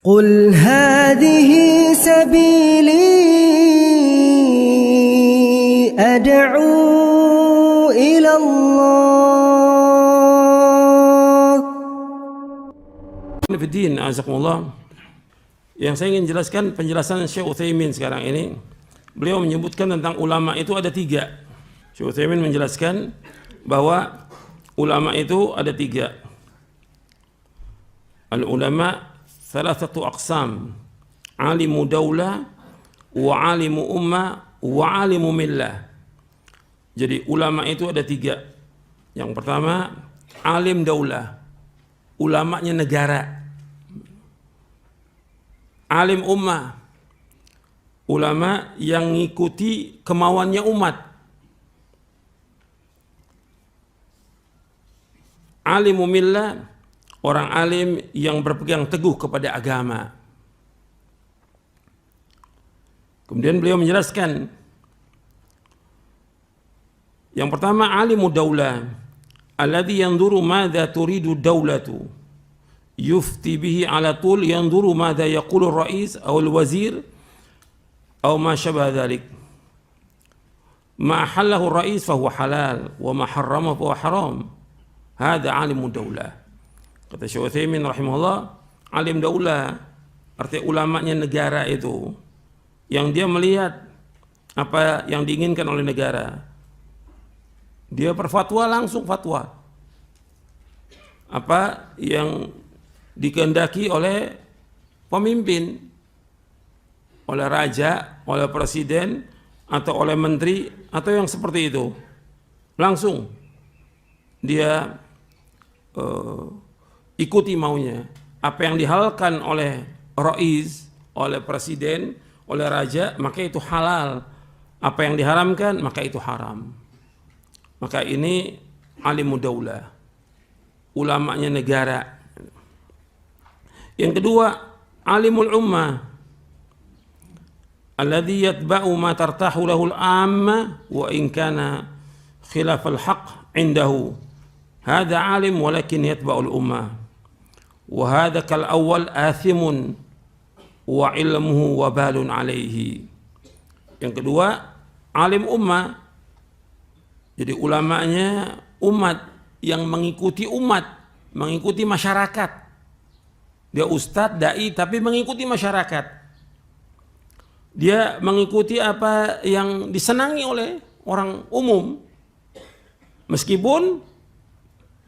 قل هذه سبيلي أدعو إلى الله. Fiddin, azakumullah. Yang saya ingin jelaskan penjelasan Syekh Utsaimin sekarang ini. Beliau menyebutkan tentang ulama itu ada 3. Syekh Utsaimin menjelaskan bahwa ulama itu ada 3. Al-ulama thalathatu aqsam, alimu daulah wa alimu ummah wa alimu millah. Jadi ulama itu ada 3. Yang pertama alim daulah, ulamanya negara. Alim ummah, ulama yang ngikuti kemauannya umat. Alimu millah, orang alim yang berpegang teguh kepada agama. Kemudian beliau menjelaskan, yang pertama alimu daulah, alladhi yanzuru madza turidu daulatu, yufti bihi ala tul yanzuru madza yaqulu ar-rais aw al-wazir aw ma syabah dhalik. Ma halahu ar-rais fa huwa halal wa ma harrama fa huwa haram. Hadza alimu daulah. Kata Syekh Utsaimin rahimahullah, alim daulah artinya ulamanya negara itu yang dia melihat apa yang diinginkan oleh negara, dia berfatwa langsung fatwa. Apa yang dikehendaki oleh pemimpin, oleh raja, oleh presiden, atau oleh menteri, atau yang seperti itu, langsung dia ikuti maunya. Apa yang dihalalkan oleh rais, oleh presiden, oleh raja, maka itu halal. Apa yang diharamkan, maka itu haram. Maka ini alimu daulah, ulamanya negara. Yang kedua, alimul ummah, alladhi yatba'u ma tartahu lahul amma wa in kana khilaf al-haq indahu. Hadha alim walakin yatba'ul ummah. Wa hadha kal awwal athimun wa ilmuhu wabalun alaihi. Yang kedua, alim ummah, jadi ulamanya umat yang mengikuti umat, mengikuti masyarakat. Dia ustadz, dai, tapi mengikuti masyarakat. Dia mengikuti apa yang disenangi oleh orang umum, meskipun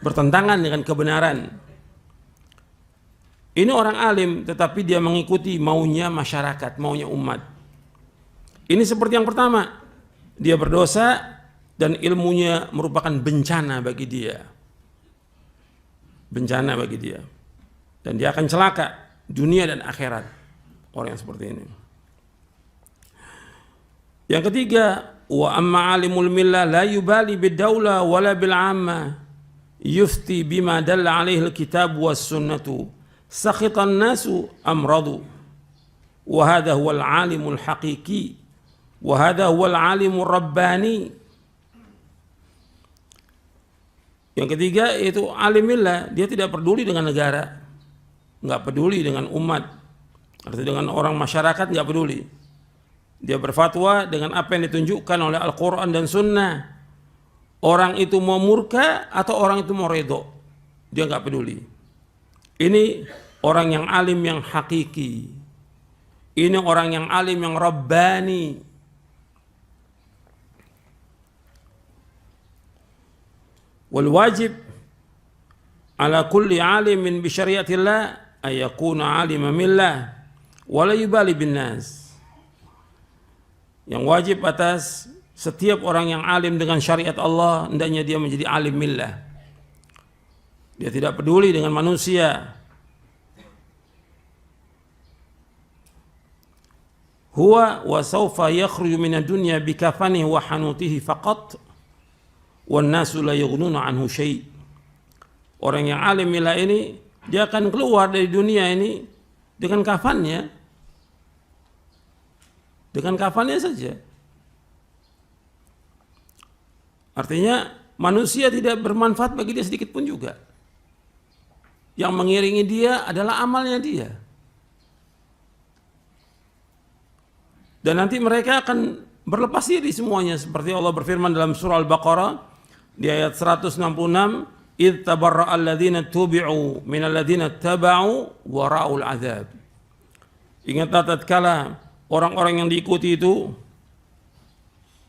bertentangan dengan kebenaran. Ini orang alim, tetapi dia mengikuti maunya masyarakat, maunya umat. Ini seperti yang pertama, dia berdosa dan ilmunya merupakan bencana bagi dia. Bencana bagi dia. Dan dia akan celaka dunia dan akhirat, orang yang seperti ini. Yang ketiga, wa amma alimul millah la yubali bid-daulah wala bil 'ammah, yufti bima dalla alaihi al-kitab was sunnatu, sakhitan nasu amradu. Wa hadha huwa al-alimul haqiqi wa hadha huwa al-alimur rabbani. Yang ketiga yaitu alimillah, dia tidak peduli dengan negara, nggak peduli dengan umat, artinya dengan orang masyarakat nggak peduli. Dia berfatwa dengan apa yang ditunjukkan oleh Al-Quran dan Sunnah. Orang itu mau murka atau orang itu mau redho, dia nggak peduli. Ini orang yang alim yang hakiki. Ini orang yang alim yang rabbani. Wal wajib ala kulli alimin bi syariatillah ay yakuna alima millah wa la yubali bin nas. Yang wajib atas setiap orang yang alim dengan syariat Allah, hendaknya dia menjadi alim millah. Dia tidak peduli dengan manusia. Huwa wa sawfa yakhruju minad dunya bikafanihi wa hanutihi faqat wan nasu la yughnuna anhu syai'. Orang yang alim millah ini, dia akan keluar dari dunia ini dengan kafannya. Dengan kafannya saja. Artinya manusia tidak bermanfaat bagi dia sedikit pun juga. Yang mengiringi dia adalah amalnya dia. Dan nanti mereka akan berlepas diri semuanya, seperti Allah berfirman dalam surah Al-Baqarah di ayat 166, "Idz tabarra'a alladziina tubi'u minal ladziina taba'u wa ra'ul 'adzab." Ingatlah tatkala orang-orang yang diikuti itu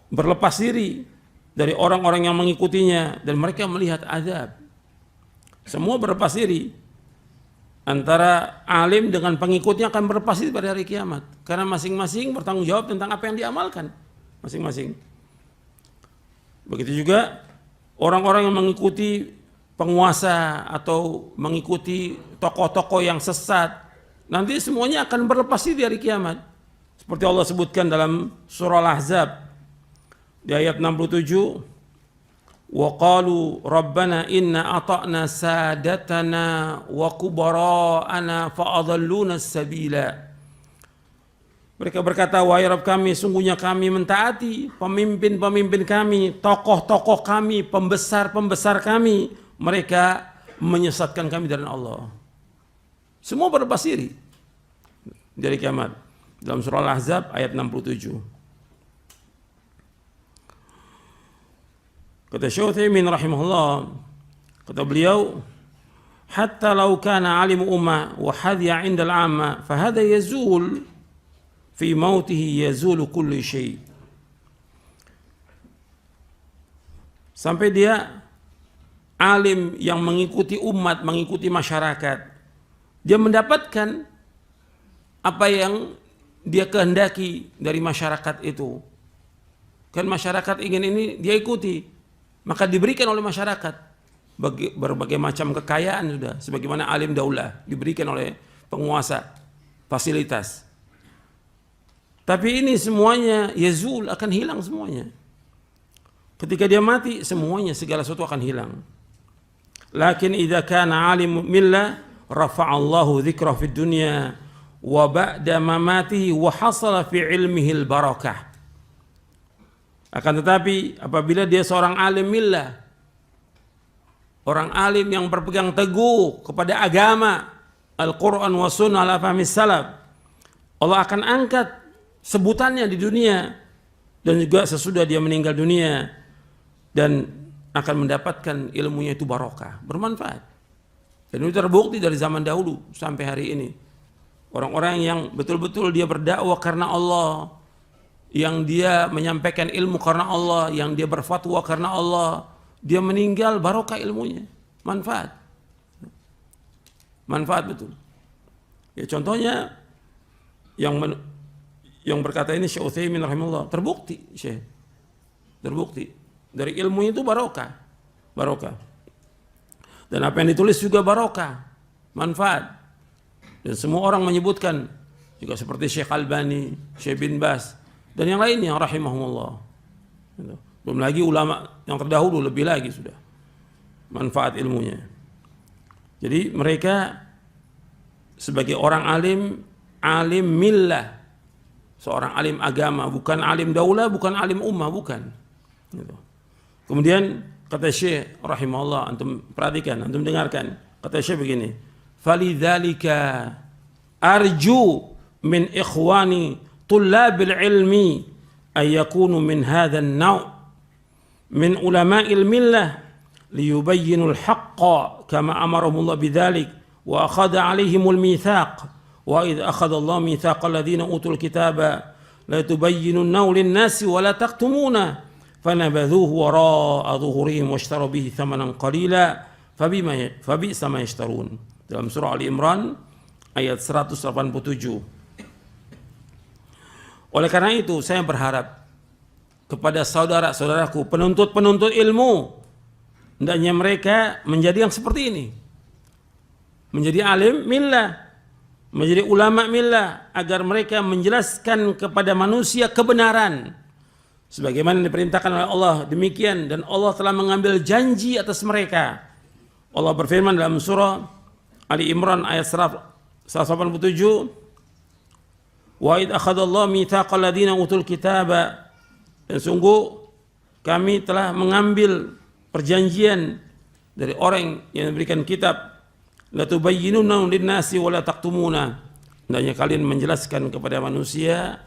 berlepas diri dari orang-orang yang mengikutinya dan mereka melihat azab. Semua berlepas diri. Antara alim dengan pengikutnya akan berlepas diri pada hari kiamat, karena masing-masing bertanggung jawab tentang apa yang diamalkan masing-masing. Begitu juga orang-orang yang mengikuti penguasa atau mengikuti tokoh-tokoh yang sesat, nanti semuanya akan berlepas diri di hari kiamat. Seperti Allah sebutkan dalam surah Al-Ahzab di ayat 67, wa qalu rabbana inna ata'na sadatana wa kubara'ana fa'adalluna sabila. Mereka berkata, wahai Rabb kami, sungguhnya kami mentaati pemimpin-pemimpin kami, tokoh-tokoh kami, pembesar-pembesar kami, mereka menyesatkan kami dari Allah. Semua berlepas diri dari kiamat. Dalam surah Al-Ahzab ayat 67. Kata Syekh Utsaimin rahimahullah, kata beliau, hatta law kana alim ummah wa hadya 'inda al-'amma fa hadha yazul fi mautihi yazulu kullu syai'. Sampai dia alim yang mengikuti umat, mengikuti masyarakat, dia mendapatkan apa yang dia kehendaki dari masyarakat itu. Kan masyarakat ingin ini, dia ikuti. Maka diberikan oleh masyarakat berbagai macam kekayaan sudah, sebagaimana alim daulah diberikan oleh penguasa fasilitas. Tapi ini semuanya yazul, akan hilang semuanya. Ketika dia mati, semuanya segala sesuatu akan hilang. Lakin idza kana alim millah rafa'allahu dzikrahu fid dunya wa ba'da mamatihi wa hasala fi ilmihi al barakah. Akan tetapi apabila dia seorang alim millah, orang alim yang berpegang teguh kepada agama Al-Quran wa sunnah ala fahmi salaf, Allah akan angkat sebutannya di dunia dan juga sesudah dia meninggal dunia, dan akan mendapatkan ilmunya itu barokah, bermanfaat. Dan itu terbukti dari zaman dahulu sampai hari ini. Orang-orang yang betul-betul dia berdakwah karena Allah, yang dia menyampaikan ilmu karena Allah, yang dia berfatwa karena Allah, dia meninggal barokah ilmunya, manfaat. Manfaat betul. Ya contohnya yang berkata ini Syekh Utsaimin rahimahullah, terbukti Syekh. Terbukti dari ilmunya itu barokah. Barokah. Dan apa yang ditulis juga barokah, manfaat. Dan semua orang menyebutkan, juga seperti Syekh Albani, Syekh bin Bas, dan yang lainnya rahimahumullah. Belum lagi ulama yang terdahulu, lebih lagi sudah manfaat ilmunya. Jadi mereka sebagai orang alim, alim millah, seorang alim agama, bukan alim daulah, bukan alim ummah, bukan. Kemudian kata Syekh rahimahullah, antum perhatikan, antum dengarkan. Kata Syekh begini, falidzalika arju min ikhwani طلاب العلم أن يكونوا من هذا النوع من علماء الملة ليبينوا الحق كما أمرهم الله بذلك وأخذ عليهم الميثاق وإذ أخذ الله ميثاق الذين أوتوا الكتاب لا تبيننه للناس ولا تكتمونه فنبذوه وراء ظهورهم واشتروا به ثمنا قليلا فبئس ما يشترون. Dalam surah Ali Imran ayat 187. Oleh karena itu saya berharap kepada saudara-saudaraku penuntut-penuntut ilmu, hendaknya mereka menjadi yang seperti ini, menjadi alim millah, menjadi ulama millah, agar mereka menjelaskan kepada manusia kebenaran sebagaimana diperintahkan oleh Allah. Demikian, dan Allah telah mengambil janji atas mereka. Allah berfirman dalam surah Ali Imran ayat 187, wa id akhadallahu mitsaqal ladzina utul kitaba, dan sungguh kami telah mengambil perjanjian dari orang yang memberikan kitab, la tubayyinuna lin-nasi wa la taqtumuna, hendaknya kalian menjelaskan kepada manusia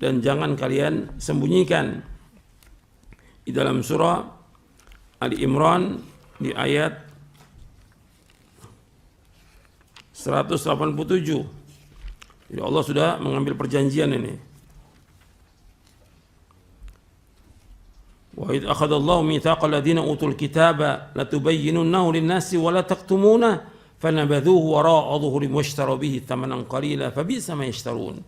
dan jangan kalian sembunyikan. Di dalam surah Ali Imran di ayat 187. Jadi Allah sudah mengambil perjanjian ini. Wa idh akhadallahu mitsaqal ladzina utul kitaba latubayyinunnahu lin-nasi wa la taktumuna fanabadhuhu wara'a dhuhurihim washtaru bihi thamanan qalila fabisa ma yashtarun.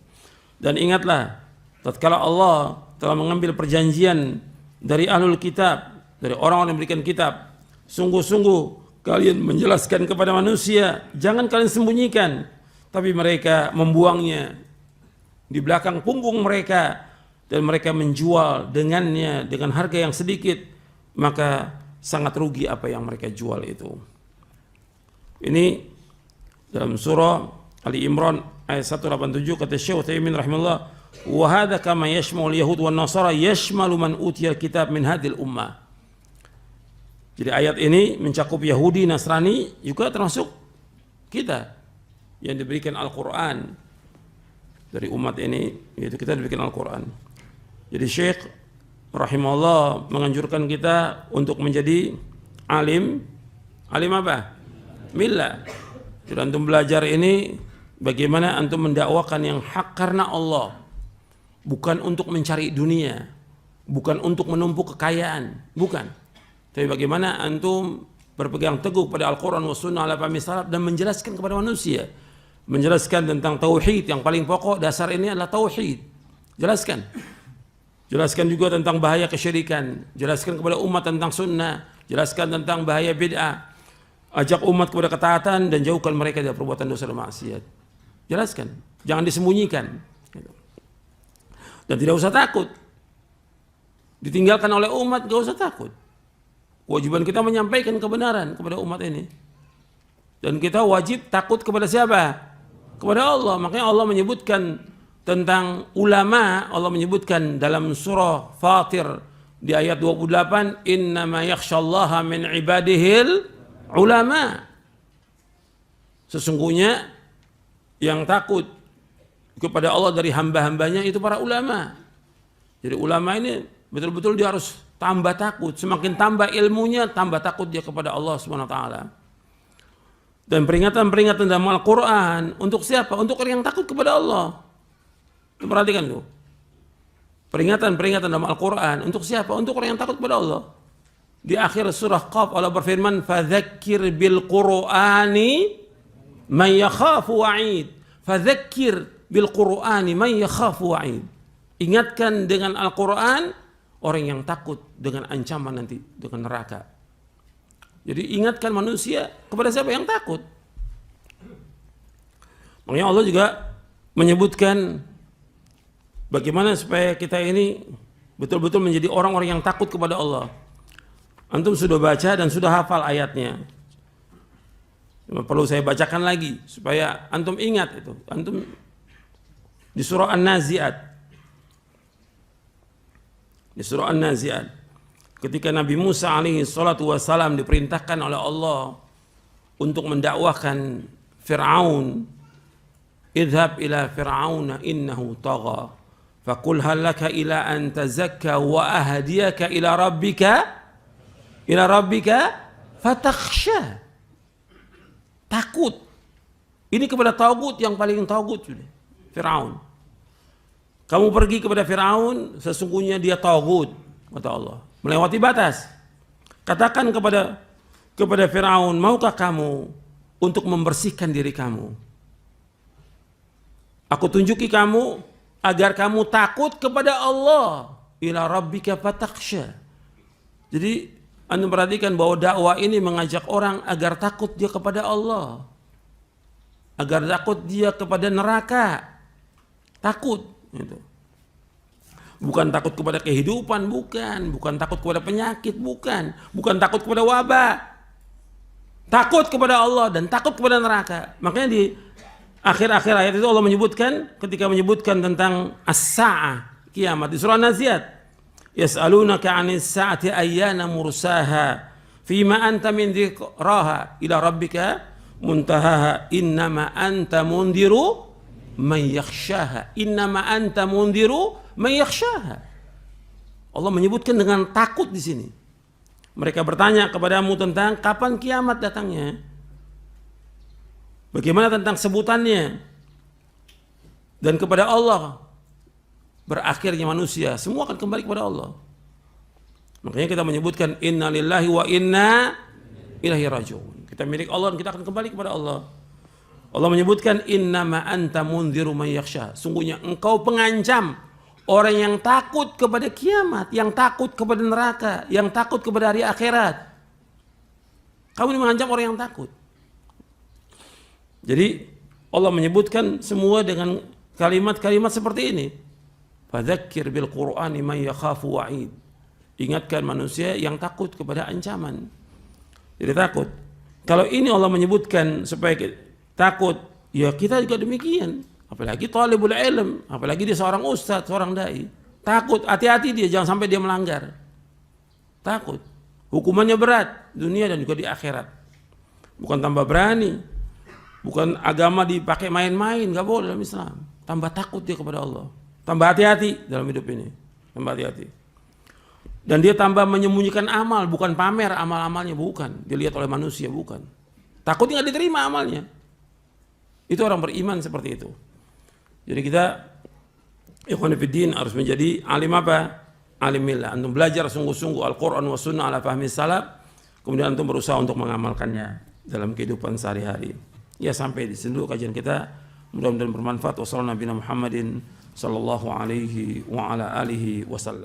Dan ingatlah tatkala Allah telah mengambil perjanjian dari ahlul kitab, dari orang-orang yang memberikan kitab, sungguh-sungguh kalian menjelaskan kepada manusia, jangan kalian sembunyikan, tapi mereka membuangnya di belakang punggung mereka dan mereka menjual dengannya dengan harga yang sedikit, maka sangat rugi apa yang mereka jual itu. Ini dalam surah Ali Imran ayat 187 kata Syekh Utsaimin rahimahullah, wa hadza kama yashmul yahud wan nasara yashmalu man utiya kitab min hadhil ummah. Jadi ayat ini mencakup Yahudi, Nasrani, juga termasuk kita yang diberikan Al-Quran dari umat ini, yaitu kita diberikan Al-Quran. Jadi Syekh rahimahullah menganjurkan kita untuk menjadi alim. Alim apa? Millah. Jadi antum belajar ini bagaimana antum mendakwakan yang hak karena Allah, bukan untuk mencari dunia, bukan untuk menumpuk kekayaan, bukan. Tapi bagaimana antum berpegang teguh pada Al-Quran wa Sunnah ala fahmi salaf dan menjelaskan kepada manusia, menjelaskan tentang tauhid yang paling pokok. Dasar ini adalah tauhid. Jelaskan juga tentang bahaya kesyirikan, jelaskan kepada umat tentang sunnah, jelaskan tentang bahaya bid'ah, ajak umat kepada ketaatan dan jauhkan mereka dari perbuatan dosa dan maksiat. Jelaskan, jangan disembunyikan. Dan tidak usah takut ditinggalkan oleh umat, gak usah takut. Kewajiban kita menyampaikan kebenaran kepada umat ini. Dan kita wajib takut kepada siapa? Kepada Allah. Makanya Allah menyebutkan tentang ulama, Allah menyebutkan dalam surah Fatir di ayat 28, innama yakhshallaha min ibadihil ulama. Sesungguhnya yang takut kepada Allah dari hamba-hambanya itu para ulama. Jadi ulama ini betul-betul dia harus tambah takut. Semakin tambah ilmunya, tambah takut dia kepada Allah Subhanahu wa taala. Dan peringatan-peringatan dalam Al-Quran untuk siapa? Untuk orang yang takut kepada Allah. Perhatikan tuh. Peringatan-peringatan dalam Al-Quran untuk siapa? Untuk orang yang takut kepada Allah. Di akhir surah Qaf Allah berfirman, fadzakir bil Qur'ani man yakhafu wa'id. Fadzakir bil Qur'ani man yakhafu wa'id. Ingatkan dengan Al-Quran orang yang takut dengan ancaman nanti, dengan neraka. Jadi ingatkan manusia kepada siapa yang takut. Makanya Allah juga menyebutkan bagaimana supaya kita ini betul-betul menjadi orang-orang yang takut kepada Allah. Antum sudah baca dan sudah hafal ayatnya. Cuma perlu saya bacakan lagi supaya antum ingat itu. Antum di surah An-Nazi'at. Di surah An-Nazi'at, ketika Nabi Musa alaihi salatu wassalam diperintahkan oleh Allah untuk mendakwahkan Fir'aun, idhab ila Fir'auna innahu tagha faqul hal laka ila an tazakka wa ahdiyaka ila rabbika fatakhsha. Takut ini kepada tagut yang paling tagut sudah, Fir'aun. Kamu pergi kepada Fir'aun, sesungguhnya dia tagut, kata Allah, melewati batas. Katakan kepada Fir'aun, maukah kamu untuk membersihkan diri kamu? Aku tunjuki kamu agar kamu takut kepada Allah. Ila rabbika fatakhsha. Jadi Anda perhatikan bahwa dakwah ini mengajak orang agar takut dia kepada Allah, agar takut dia kepada neraka. Takut. Gitu. Bukan takut kepada kehidupan, bukan takut kepada penyakit, bukan takut kepada wabah. Takut kepada Allah dan takut kepada neraka. Makanya di akhir-akhir ayat itu Allah menyebutkan, ketika menyebutkan tentang as-sa'ah, kiamat, di surah Naziat, yas'alunaka 'anis sa'ati ayyana mursaha fima anta min dzikraha ila rabbika muntahaha innama anta mundiru man yakhshaha. Innama anta mundhiru man yakhshaha. Allah menyebutkan dengan takut di sini. Mereka bertanya kepadamu tentang kapan kiamat datangnya. Bagaimana tentang sebutannya. Dan kepada Allah berakhirnya manusia. Semua akan kembali kepada Allah. Makanya kita menyebutkan inna lillahi wa inna ilaihi raji'un. Kita milik Allah dan kita akan kembali kepada Allah. Allah menyebutkan innama anta mundhiru man yakhsha. Sungguhnya engkau pengancam orang yang takut kepada kiamat, yang takut kepada neraka, yang takut kepada hari akhirat. Kamu ini mengancam orang yang takut. Jadi Allah menyebutkan semua dengan kalimat-kalimat seperti ini. Fadzakir bil Qur'ani man yakhafu wa'id. Ingatkan manusia yang takut kepada ancaman. Jadi takut. Kalau ini Allah menyebutkan supaya takut, ya kita juga demikian. Apalagi talibul ilm, apalagi dia seorang ustadz, seorang dai. Takut, hati-hati dia, jangan sampai dia melanggar. Takut. Hukumannya berat, dunia dan juga di akhirat. Bukan tambah berani. Bukan agama dipakai main-main, gak boleh dalam Islam. Tambah takut dia kepada Allah. Tambah hati-hati dalam hidup ini. Tambah hati-hati. Dan dia tambah menyembunyikan amal, bukan pamer amal-amalnya, bukan. Dilihat oleh manusia, bukan. Takutnya gak diterima amalnya. Itu orang beriman seperti itu. Jadi kita ikhwan fiddin harus menjadi alim apa? Alim millah. Antum belajar sungguh-sungguh Al-Quran wa sunnah ala fahmi salaf. Kemudian antum berusaha untuk mengamalkannya dalam kehidupan sehari-hari. Ya sampai di sini dulu kajian kita. Mudah-mudahan bermanfaat. Wassalamualaikum warahmatullahi wabarakatuh.